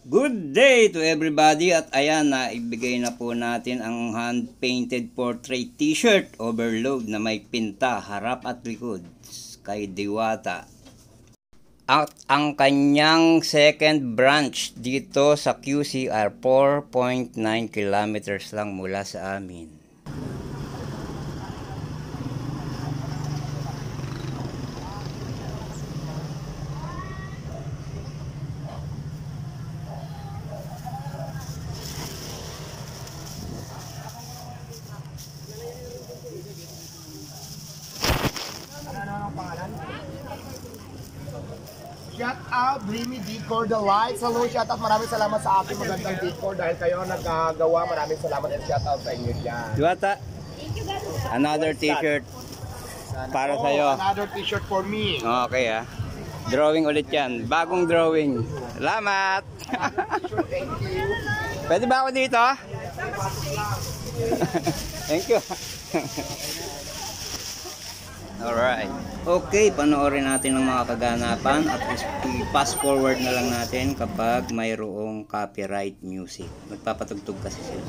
Good day to everybody at ayan na ibigay na po natin ang hand-painted portrait t-shirt overload na may pinta harap at likod kay Diwata. At ang kanyang second branch dito sa QCR 4.9 kilometers lang mula sa amin. Shout out, Dreamy Decor The Lights. Hello, shout out. Maraming salamat sa aking magandang decor dahil kayo nagagawa. Maraming salamat and shout out sa inyo dyan. Diwata, another t-shirt para sa'yo. Another t-shirt for me. Okay Drawing ulit yan. Bagong drawing. Salamat! Thank you. Pwede ba ako dito? Thank you. Alright. Okay, panoorin natin ang mga kaganapan at i-pass forward na lang natin kapag mayroong copyright music. Magpapatugtog kasi sila.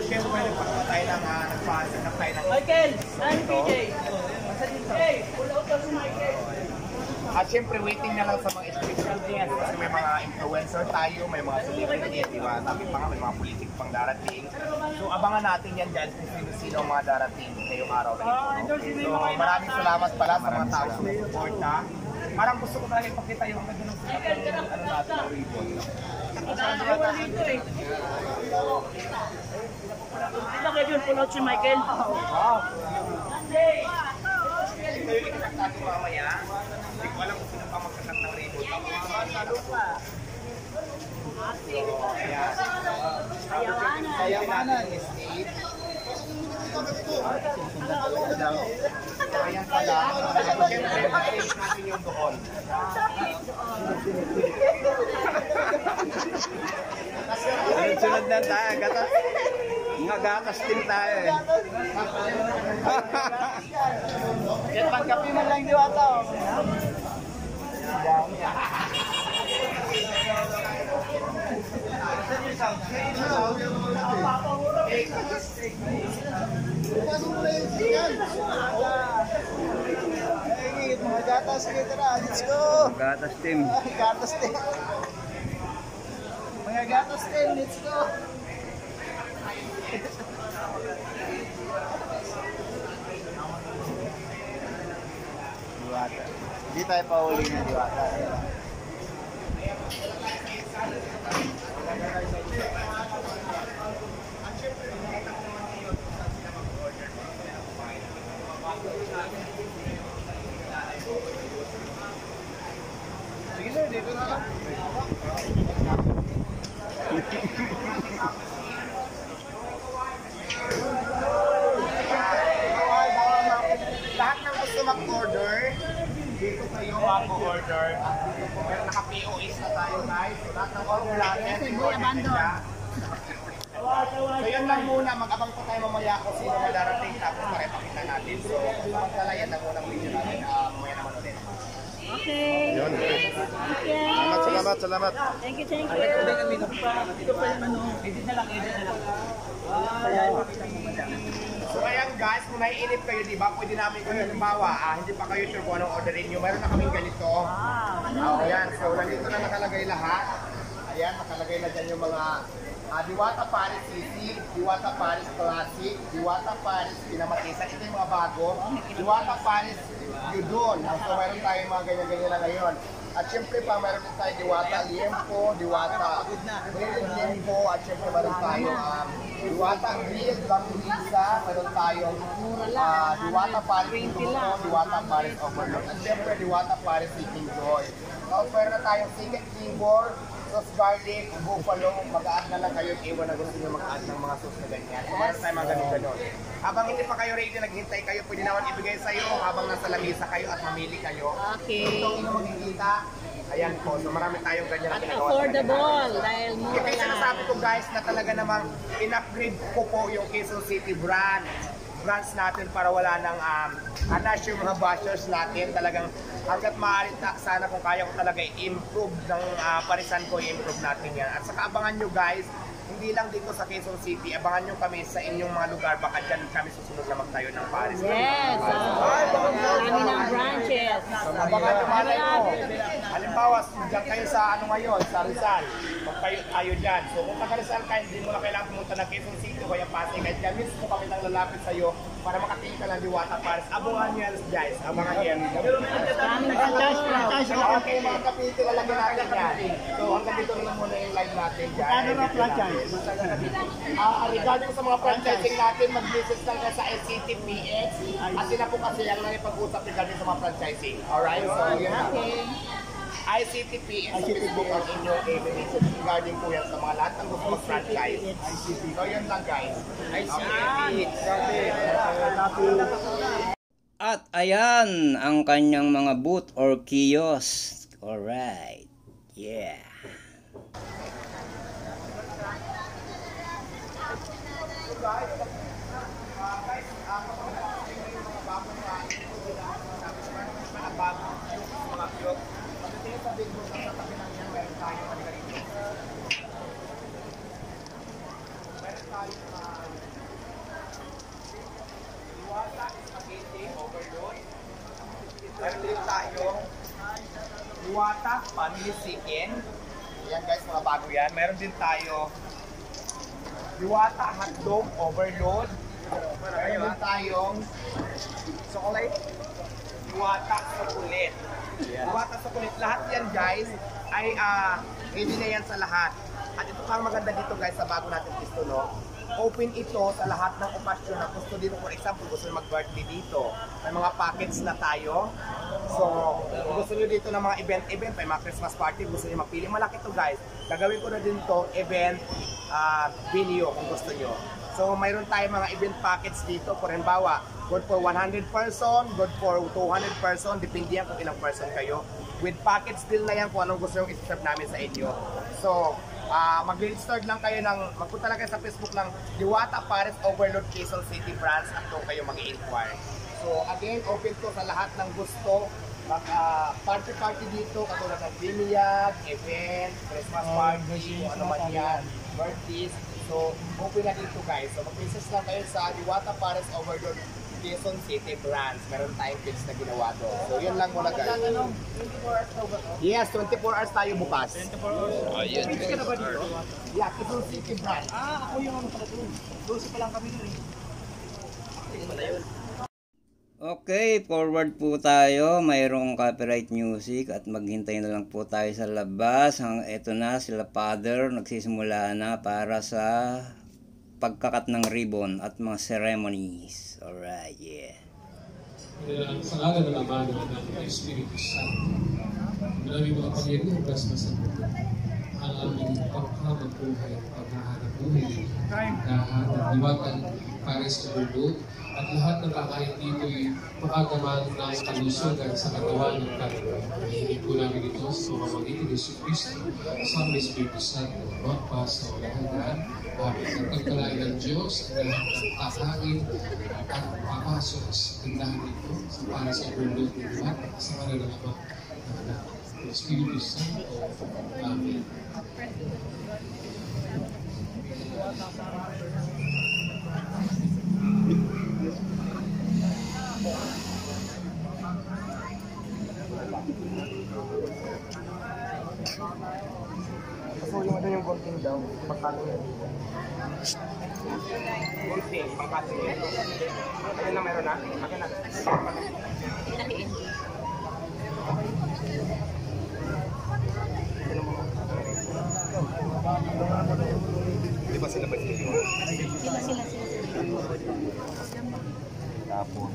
Siyempre, nagpapatay ng nagpapatay ng Michael! I'm PJ! Hey! Pull out si Michael! At siyempre, waiting na lang sa mga special guests kasi may mga influencer tayo, may mga celebrity, di ba? Sabi pa nga, may mga politik pang darating. So, abangan natin yan dyan kung sino-sino ang mga darating ngayong araw na ito. So, maraming salamat pala sa mga tao sa support na. Parang gusto ko talaga ipakita yung ganda ng sikat ng ano natin, ng ribbon. Ito kayo yun, pull out si Michael. Wow! Ito yung ikakat natin mamaya. Hindi ko alam kung sino pa magkakat ng ribbon. Kayawanan is state. Ayan pala. Siyempre, mag-change natin yung doon. Sunod na tayo. Gatas din tayo Yan, pagkapi mo lang Diwata. Mga gatas kita na, let's go! Gatas team. Gatas team. Mga gatas team, let's go! Diwata. Hindi tayo pauli na Diwata. Sige sir, dito na lang. Lahat ng gusto mag-order, dito kayo mag-order. Pero naka-POS na tayo guys. So lahat ng order natin, so yun lang muna, mag-abang po tayo mamaya kung sino madarating tapos marepakita natin. So samantala yan, ang unang video natin, mamaya naman ulit. Okay. Yun. Okay. Salamat. Thank you. Ito pa yung ano. Edit na lang. So ayan guys, kung naiinip kayo, di ba, pwede namin kung halimbawa, hindi pa kayo sure kung anong orderin nyo, mayroon na kaming ganito. Ayan, so nandito na nakalagay lahat. Ayan, nakalagay na dyan yung mga Diwata Paris Sisig, Diwata Paris Classic, Diwata Paris Pinamatisan, ito yung mga bago, Diwata Paris Yudon. So mayroon tayong mga ganyan-ganyan na ngayon. At syempre pa, mayroon din tayo Diwata Liempo, Diwata Grilled Liempo, at syempre mayroon tayo Diwata Grilled Langisa, mayroon tayong Diwata Paris Tuto, Diwata Paris Overload, at syempre Diwata Paris Seeking Joy. Meron na tayong Secret Keyboard, sauce garlic, buffalo, mag-add na lang kayo, iwan na gusto nyo mag-add ng mga sauce na ganyan. So, meron tayo mga ganun-ganun. Habang hindi pa kayo ready, naghintay kayo, pwede naman ibigay sa'yo habang nasa lamisa kayo at mamili kayo. Okay. Ito yung makikita. Ayan po, so marami tayong ganyan At na ginagawa. affordable dahil mura Ito yung sinasabi lang. ko guys na talaga namang in-upgrade ko po yung Quezon City branch natin para wala nang anash yung mga bashers natin. Talagang hanggat maaari sana kung kaya ko talaga i-improve ng parisan ko, i-improve natin yan. At saka abangan nyo guys, hindi lang dito sa Quezon City, abangan nyo kami sa inyong mga lugar, baka dyan kami susunod na magtayo ng Paris. Yes. Kami ng branches. Abangan nyo malay ko. Halimbawa, dyan kayo sa ngayon, sa Rizal, magtayo tayo dyan. So kung taga Rizal ka, hindi mo na kailangan pumunta ng Quezon City o kaya Pasig. Kahit dyan mismo kami nang lalapit sa'yo para makatingin ka ng Diwata Paris. Abangan nyo yan guys, abangan nyo yan. Maraming franchise. Okay, mga kapitid, lalagyan natin yan. So hanggang dito na lang muna yung live natin dyan. Ano na franchise? Regarding sa mga franchising natin, mag-visit lang ka sa SCTPX. At sila po kasi ang nakipag-usap regarding sa mga franchising. Alright? So, yun lang. Okay. ICTPX sa Facebook ang inyong i-visit regarding po yan sa mga lahat ng gusto mag-franchise. So, yun lang guys. ICTPX. At ayan ang kanyang mga booth or kiosk. Alright. Yeah. Meron din tayong Diwata Family Chicken. Ayan guys, mga bago yan. Meron din tayo Diwata Hotdog Overload. Meron din tayong chocolate. Diwata Chocolate. Diwata Chocolate. Lahat yan guys ay ready na yan sa lahat. At ito pang maganda dito guys sa bago natin pisto, no? Open ito sa lahat ng okasyon na gusto dito. For example, gusto nyo mag-birthday dito. May mga packets na tayo. So, kung gusto nyo dito ng mga event, may mga Christmas party, gusto nyo magpili. Malaki to guys. Gagawin ko na din to event video kung gusto nyo. So, mayroon tayo mga event packets dito. For halimbawa, good for 100 person, good for 200 person, depende yan kung ilang person kayo. With packets deal na yan kung anong gusto nyo i-serve namin sa inyo. So, mag-register lang kayo magpunta lang kayo sa Facebook ng Diwata Paris Overload Quezon City Branch at doon kayo mag-i-inquire. So again, open to sa lahat ng gusto. Party dito, katulad ng Bimiyag, event, Christmas party, kung ano man yan, birthdays. So open na dito guys. So mag-message lang kayo sa Diwata Paris Overload Quezon City Branch. Meron tayong page na ginawa doon. So yun lang muna guys. 24 hours daw ba ito? Yes, 24 hours tayo bukas. 24 hours? Pwede ka na ba dito? Yeah, Quezon City Branch. Ako yung ano pala doon. 12 pa lang kami doon eh. Okay, forward po tayo. Mayroong copyright music at maghintay na lang po tayo sa labas. Ito na sila Father, nagsisimula na para sa pagkakat ng ribbon at mga ceremonies. Alright, yeah. Sa ngalan ng Ama, ng Anak, ng Espiritu Santo, maraming mga Panginoon, Plasma Santo, ang aming pagkakamang buhay, paghahanap buhay, paghahanap Diwata Paris Overload, at lahat ng kakain dito ay makagaman ng kalusugan sa katawan ng katawan. Hihingin po namin ito sa pamamagitan ni Yesu Cristo sa Espiritu Santo, magpas sa walahan, habang ang pagkalain ng Diyos, ang lahat ng kakain at papasok sa tindahan nito sa Paris Overload ng Diwata sa ngalan ng Ama, ng Anak, ng Espiritu Santo. Amen. So yung yung golfing daw, magkano yun? Golfing, pangkano yun? Ayun na meron na? Akin na. Di ba sila ba sila? Sila. Tapos.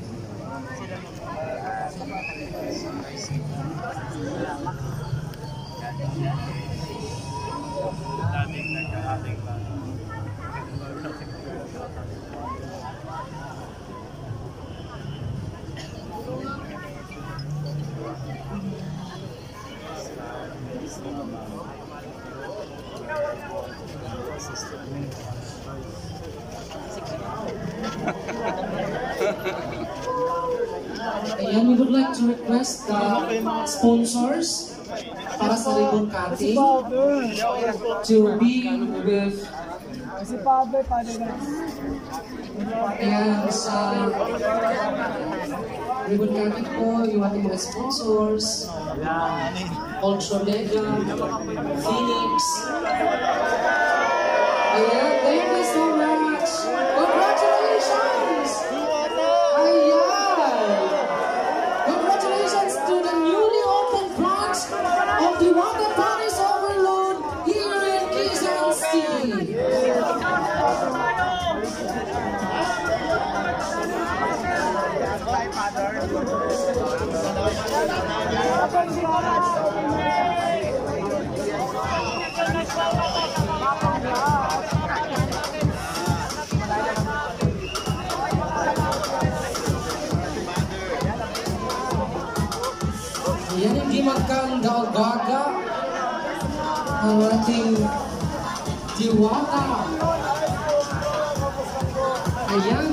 Ayan, we would like to request the sponsors para sa ribbon cutting to be with ayan, sa ribbon cutting po, yung ating mga sponsors, Ultra Mega, Phoenix. Ayan, thank you so much. Congratulations! Ayan! Congratulations to the newly opened branch of Diwata Paris Overload here in Quezon City. Ayan, hindi magkandagaga ang ating Diwata. Ayan,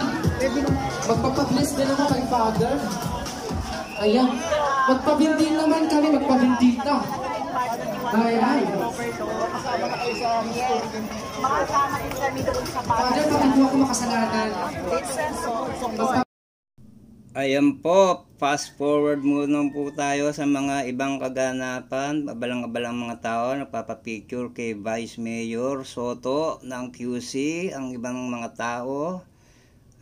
magpapabless din ako kay Father. Ayan, magpabindin naman kami, magpabindita. Ayan. Father, bakit mo ako makasalanan? Ayan po, fast forward muna po tayo sa mga ibang kaganapan. Abalang-abalang mga tao, nagpapapicture kay Vice Mayor Soto ng QC, ang ibang mga tao.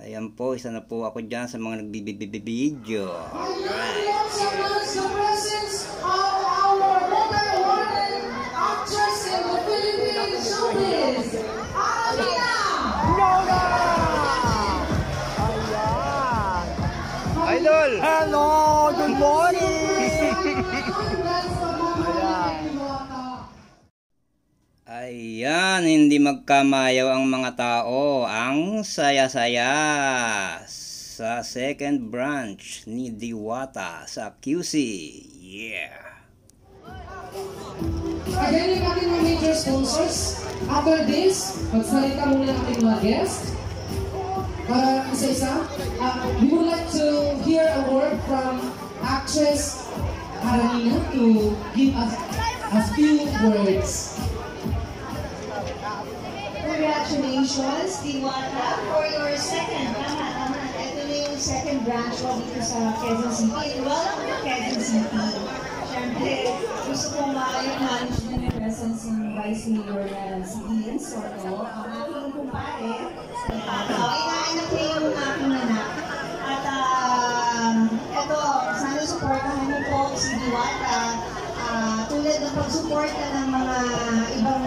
Ayan po, isa na po ako dyan sa mga nagbibibibideo. Alright. The presence of our number-one actress in the Philippine showbiz, Alina! Idol! Hello! Good morning! Ayan, hindi magkamayaw ang mga tao. Ang saya-saya sa second branch ni Diwata sa QC. Yeah! Again, yung ating mga major sponsors. After this, magsalita muna ang ating mga guests. Para isa-isa, we would like to hear a word from actress Aranina to give us a few words. Congratulations, Diwata, for your second. Tama. Ito na yung second branch mo dito sa Quezon City. And welcome to Quezon City. Siyempre, gusto kong ma-acknowledge din yung presence ng Vice Mayor na si Ian Soto, ang aking kumpare. Inaanak niya yung aking anak. At ito, sana supportahan niyo po si Diwata. Tulad ng pagsuporta ng mga ibang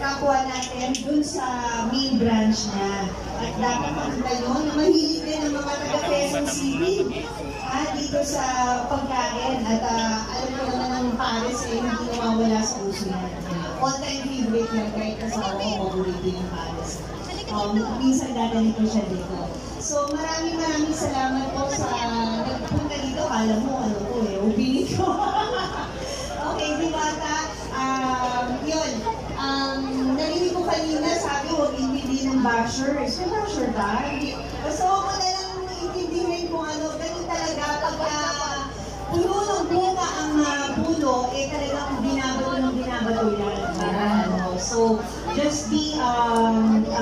kapwa natin dun sa main branch niya. At dapat makita nyo na mahilig din ang mga taga-Quezon City dito sa pagkain. At alam ko naman ang Paris ay hindi nawawala sa puso niya. All-time favorite lang kahit asawa ko, paborito yung Paris. Minsan dadalhin ko siya dito. So maraming salamat po sa nagpunta dito. Alam mo, ano ko ubili ko. Okay, Diwata. Yun. Narinig ko kanina, sabi huwag intindi ng bashers. May basher ba? Basta huwag mo na lang intindihin kung ano. Ganun talaga pag puno ng bunga ang puno, talagang binabato yan. So, just be humble,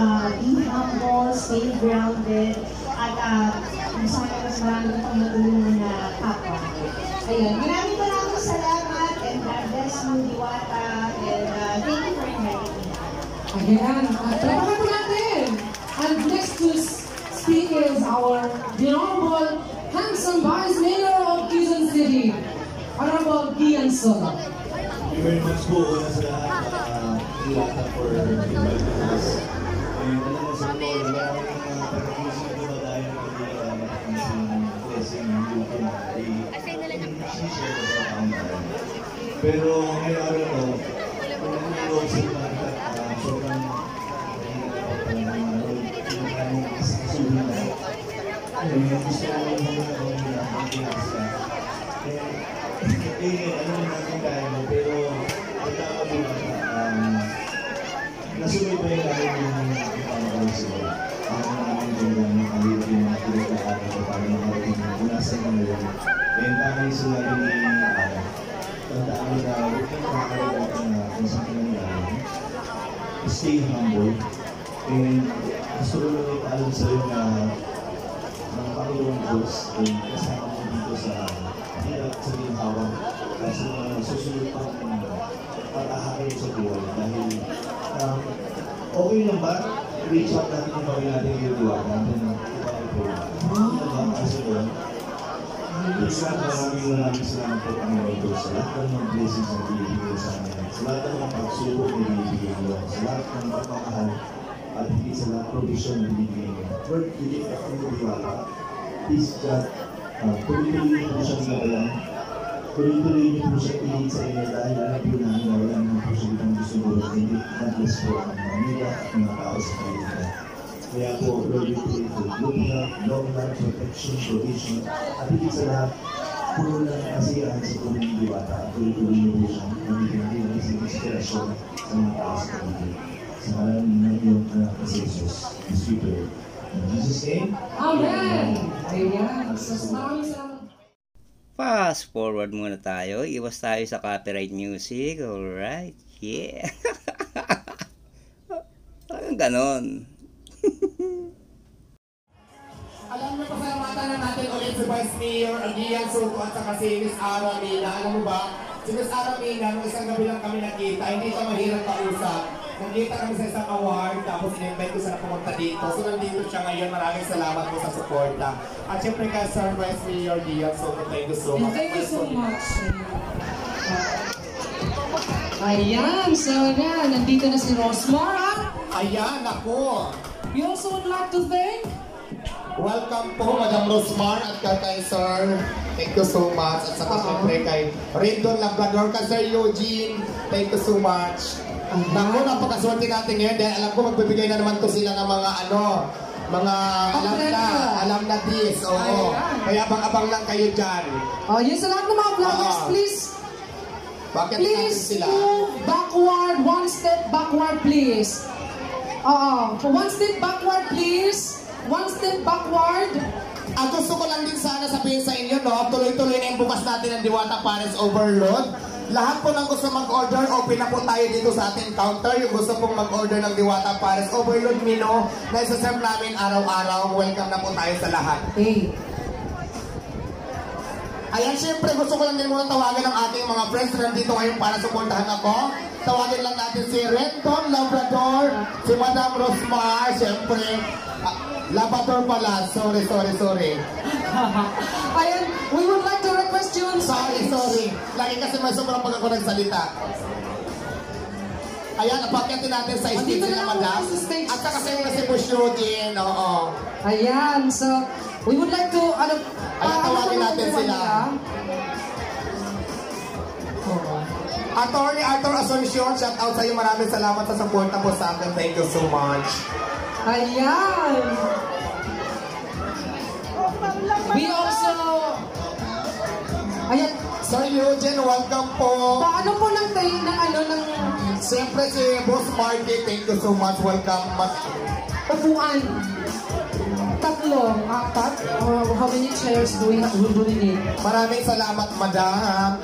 stay grounded, at sana mas marami kang matulungan na kapwa. Ayan, maraming salamat, and God bless you, Diwata, and thank you for inviting me. Ayan, talagang po natin. And next to speak is our Honorable handsome Vice Mayor of Quezon City, Honorable Ian Soto. Thank you very much po una sa lahat, Diwata, for inviting us. And alam mo sa po, wala akong pag-accusing ko ba tayo ng blessing ng YouTube ay share ko sa kauntaran. Pero ngayong araw ko, kung nag-iwag sa mga sobrang sulit na. Gusto ko lang muna ang pinasa. Alam mo natin kaya mo, pero pagkaka muna nasunod ba yung namin yung ipapagawin sila? Ako namin yung alipin na pinagkakaroon ko para makarating mula sa kanila gusto ko lang ipaalam sa'yo na ng Panginoong Diyos ay kasama mo dito sa hirap sa ginhawa at sa mga susunod pang pag-ahakay sa buhay. Dahil okay lang ba? Reach out natin yung pagkain natin yung diwata natin ng ibang po. Ano ba? Kasi doon, maraming salamat po Panginoon Diyos sa lahat ng mga blessings na binibigay sa amin. Sa lahat ng mga pagsubok na binibigay niyo. Sa lahat ng pagmamahal at higit sa lahat provision na binibigay niyo. Lord, higit at ang diwata. Please God, tuloy-tuloy niyo po siyang gabayan. Tuloy-tuloy niyo po siyang pilit sa inyo dahil alam po namin na wala naman po siya ibang gusto mo. Hindi mag-bless po ang mga amiga at mga tao sa Pilipinas. Kaya po, Lord, we pray for good health, long life, protection, provision, at higit sa lahat, puro ng kasiyahan sa puming diwata at tuloy-tuloy niyo po siyang nabigyan ng isang inspirasyon sa mga tao sa Pilipinas. Sa maraming ng iyong anak na si Jesus, we pray. In Jesus' name, Amen! Ayan. So, maraming salamat. Fast forward muna tayo. Iwas tayo sa copyright music. Alright. Yeah. Parang ganon. Alam mo, pasalamatan na natin ulit si Vice Mayor Aguian Soto at saka si Miss Ara Mina. Alam mo ba, si Miss Ara Mina, nung isang gabi lang kami nakita, hindi siya mahirap kausap. Nagkita kami sa isang award, tapos in-invite ko siya na pumunta dito. So nandito siya ngayon, maraming salamat po sa suporta. At syempre kay Sir Vice Mayor Aguian Soto, thank you so much. Thank you so much. Ayan, so yan, nandito na si Rosmar. Ayan, ako. We also would like to thank Welcome po, Madam Rosmar at kay Sir. Thank you so much. At saka syempre kay Rendon Labrador, kay Sir Eugene. Thank you so much. Naku, napakaswerte natin ngayon dahil alam ko magbibigay na naman to sila ng mga mga alam na this. Oo. Kaya abang-abang lang kayo dyan. Oh, yun sa lahat ng mga vloggers, please. Bakit natin Please sila? move backward, one step backward, please. One step backward, please. One step backward. At gusto ko lang din sana sabihin sa inyo, no? Tuloy-tuloy na yung bukas natin ng Diwata Paris Overload. Lahat po ng gusto mag-order, open na po tayo dito sa ating counter. Yung gusto pong mag-order ng Diwata Paris Overload menu na isa-serve namin araw-araw. Welcome na po tayo sa lahat. Hey. Ayan, syempre gusto ko lang din muna tawagan ng ating mga friends na nandito ngayon para suportahan ako. Tawagin lang natin si Renton Labrador, si Madam Rosmar, syempre. Labrador pala, sorry. Ayan, we would like to request you. Sorry. Lagi kasi may sobrang pag ako nagsalita. Ayan, napakyatin natin sa stage na Madam. At saka si Busyo din, oo. Ayan, so we would like to, tawagin natin sila. Attorney Arthur Asuncion, shout out sa iyo. Maraming salamat sa support po sa akin. Thank you so much. Ayan. We also, ayan. Sir Eugene, welcome po. Paano po ng Siyempre si Boss Marty, thank you so much. Welcome. upuan? 3, 4, how many chairs do we need? Maraming salamat, Madam.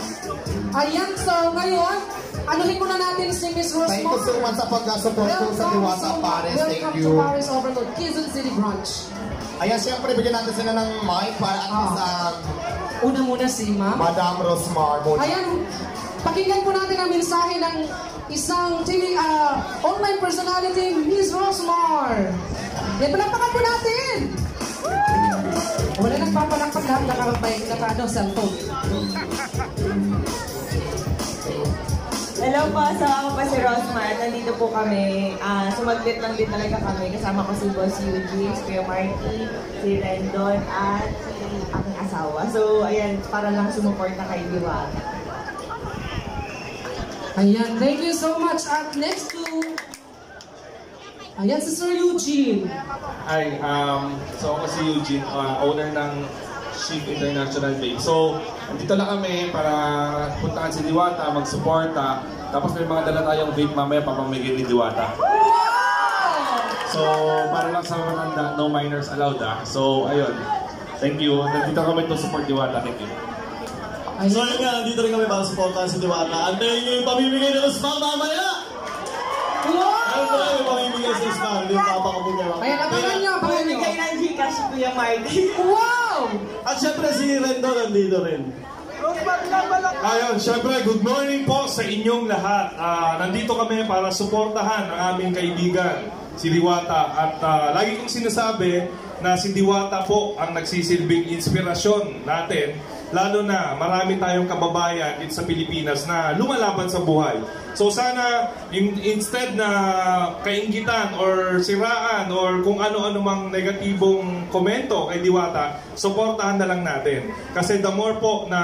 Ayan, so ngayon, anuhin muna natin si Miss Rosmar. Thank you so much sa pag-support ko sa Diwata Paris. Thank you. Welcome to Paris Overload, Quezon City Branch. Ayan, siyempre, bigyan natin sila ng mic para at least Una muna si Ma'am. Madam Rosmar. Ayan, pakinggan po natin ang mensahe ng isang TV, online personality, Miss Rosmar. Yan, palakpakan po natin. Wala nagpapalakpak lahat, cellphone. Hello po, sama ko pa si Rosmar. Nandito po kami. Sumaglit lang din talaga kami. Kasama ko si Boss Eugene, si Kuya Marty, si Rendon, at si aking asawa. So, ayan, para lang sumuport na kay Diwata. Ayan, thank you so much. At next to, ayan si Sir Eugene. Hi, so ako si Eugene, owner ng Chief International Vape. So, andito lang kami para puntahan si Diwata, mag-suporta. Tapos may mga dala tayong vape mamaya papamigay ni Diwata. So, para lang sa matanda, no minors allowed So, ayun. Thank you. Nandito kami to support Diwata. Thank you. So yun nga, nandito rin kami para supportahan si Diwata. Antayin niyo yung pamimigay na mas mamaya! Wow! Siyempre, may mamimigay sa Smile, yung papakabugay. Ayan, abangan nyo, abangan nyo. Bigay ng Gcash, Kuya Marty. Wow! At siyempre, si Rendo nandito rin. Ayun, syempre, good morning po sa inyong lahat. Nandito kami para suportahan ang aming kaibigan, si Diwata. At lagi kong sinasabi na si Diwata po ang nagsisilbing inspirasyon natin. Lalo na marami tayong kababayan dito sa Pilipinas na lumalaban sa buhay. So sana, instead na kainggitan or siraan or kung ano-ano mang negatibong komento kay Diwata, suportahan na lang natin. Kasi the more po na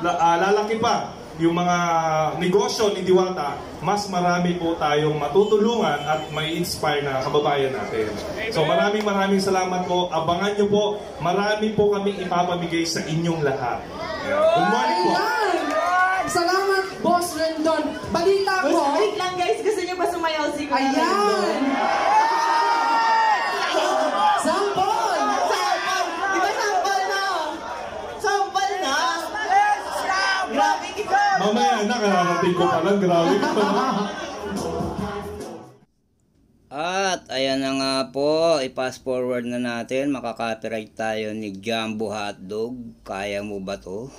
lalaki pa yung mga negosyo ni Diwata, mas marami po tayong matutulungan at may inspire na kababayan natin. So maraming salamat po. Abangan nyo po, marami po kaming ipapamigay sa inyong lahat. Good morning po. Ayan! Salamat, Boss Rendon. Balita ko. Wait lang guys, gusto niyo ba sumayaw si Kuya Ayan! Rendon? Sampol! Sampol! Di ba sampol na? Sampol na? Grabe kita! Mamaya na, kararating ko pa lang. Grabe ko. At ayan na nga po, i-fast forward na natin. Makaka-copyright tayo ni Jumbo Hotdog. Kaya mo ba to?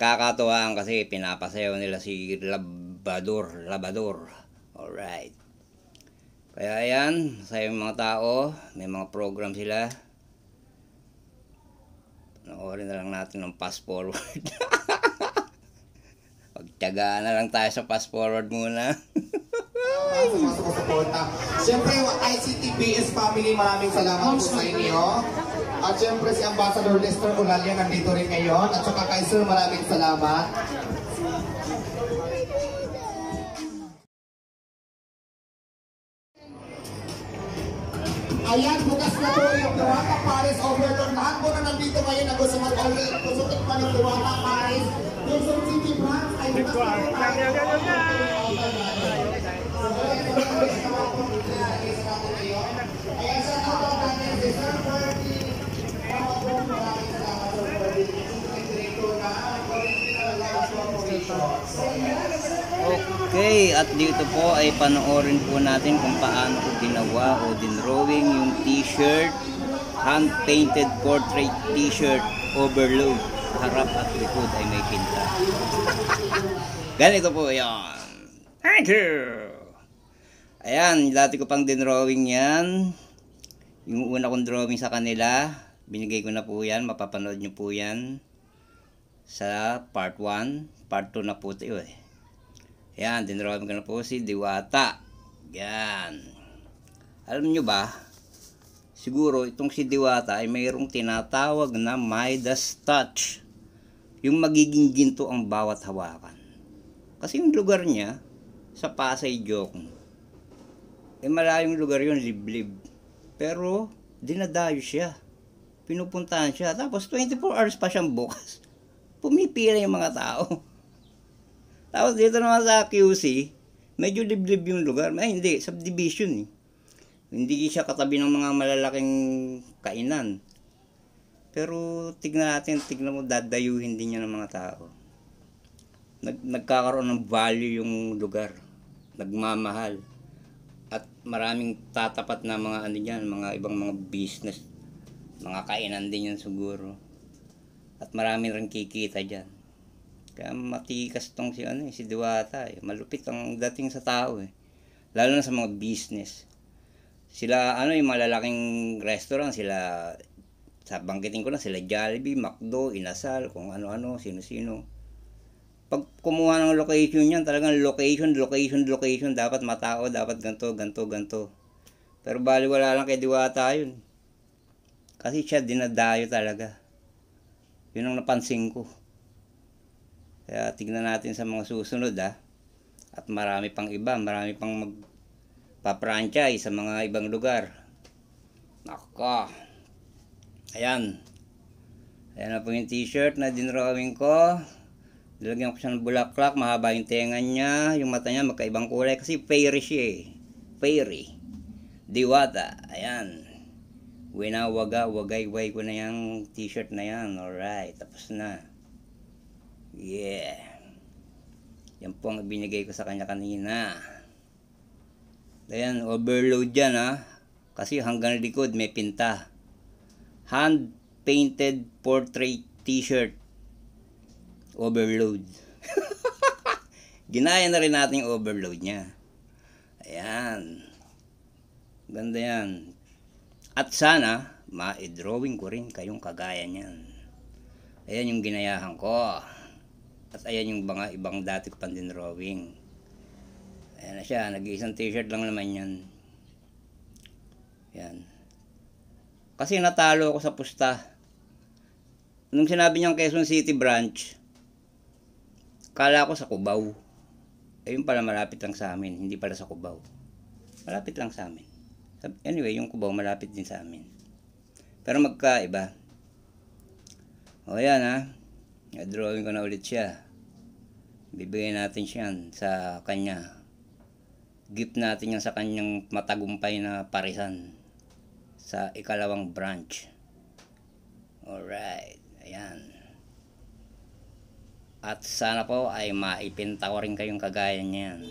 Kakatuwaan kasi pinapasayaw nila si Labador. Alright. Kaya ayan, sa yung mga tao, may mga program sila. Panoorin na lang natin ng fast forward. Pagtyagaan na lang tayo sa fast forward muna. Siyempre, ICTPS family, maraming salamat po sa inyo. At siyempre, si Ambassador Lester Olalia nandito rin ngayon. At saka kay Sir, maraming salamat. Ayan, bukas na po yung Diwata Paris Overload. Lahat po na nandito ngayon na gusto mag-already. Gusto pa ng Diwata Paris. Quezon City branch ay bukas na po tayo. Okay, at dito po ay panoorin po natin kung paano ko ginawa o dinrawing yung t-shirt, hand-painted portrait t-shirt, overload, harap at likod ay may pinta. Ganito po yan. Thank you! Ayan, dati ko pang dinrawing yan. Yung una kong drawing sa kanila, binigay ko na po yan, mapapanood nyo po yan sa part 1, part 2 na po ito eh. Yan, dinrawing ko na po si Diwata. Yan. Alam nyo ba, siguro itong si Diwata ay mayroong tinatawag na Midas touch. Yung magiging ginto ang bawat hawakan. Kasi yung lugar niya, sa Pasay Jokno, eh malayong lugar yun, liblib. Pero, dinadayo siya. Pinupuntahan siya. Tapos, 24 hours pa siyang bukas. Pumipila yung mga tao. Tapos dito naman sa QC, medyo liblib yung lugar. Ay hindi, subdivision eh. Hindi siya katabi ng mga malalaking kainan. Pero tignan mo, dadayuhin din niya ng mga tao. Nagkakaroon ng value yung lugar. Nagmamahal. At maraming tatapat na mga ano dyan, mga ibang mga business. Mga kainan din yan siguro. At marami rin kikita dyan. Kaya matikas tong si Diwata eh. Malupit ang dating sa tao eh. Lalo na sa mga business. Sila yung malalaking restaurant, sila sa banggitin ko na sila Jollibee, McDo, Inasal, kung ano-ano, sino-sino. Pag kumuha ng location yan, talagang location, dapat matao, dapat ganto. Pero baliwala lang kay Diwata yun. Kasi siya dinadayo talaga. Yun ang napansin ko. Kaya tignan natin sa mga susunod At marami pang iba, marami pang magpa-franchise sa mga ibang lugar. Nako. Ayan. Ayan na po yung t-shirt na dinrawing ko. Nilagyan ko siya ng bulaklak, mahaba yung tenga niya, yung mata niya magkaibang kulay kasi fairy siya eh. Fairy. Diwata. Ayan. Wagayway ko na yung t-shirt na yan. Alright, tapos na. Yeah. Yan po ang binigay ko sa kanya kanina. Ayan, overload yan ha. Kasi hanggang likod may pinta. Hand painted portrait t-shirt. Overload. Ginaya na rin natin yung overload niya. Ayan. Ganda yan. At sana, ma-drawing ko rin kayong kagaya niyan. Ayan yung ginayahan ko. At ayan yung mga ibang dati ko pang din drawing. Ayan na siya. Nag-iisang t-shirt lang naman yan. Ayan. Kasi natalo ako sa pusta. Nung sinabi niyang Quezon City branch, kala ko sa Cubao. Ayun pala malapit lang sa amin. Hindi pala sa Cubao. Malapit lang sa amin. Anyway, yung Cubao malapit din sa amin. Pero magkaiba. O yan ha. Drawing ko na ulit siya. Bibigyan natin siya sa kanya. Gift natin yan sa kanyang matagumpay na parisan. Sa ikalawang branch. Alright. Ayan. At sana po ay maipinta ko rin kayong kagaya niyan.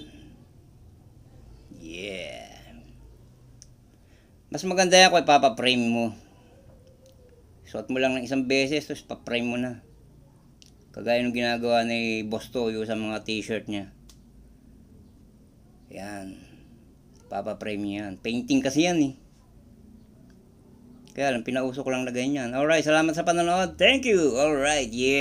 Yeah. Mas maganda yan kung ipapaprame mo. Suot mo lang ng isang beses, tapos pa-frame mo na. Kagaya ng ginagawa ni Boss Toyo sa mga t-shirt niya. Yan. Papa-frame yan. Painting kasi yan eh. Kaya lang, pinauso ko lang na ganyan. Alright, salamat sa panonood. Thank you. Alright, yeah.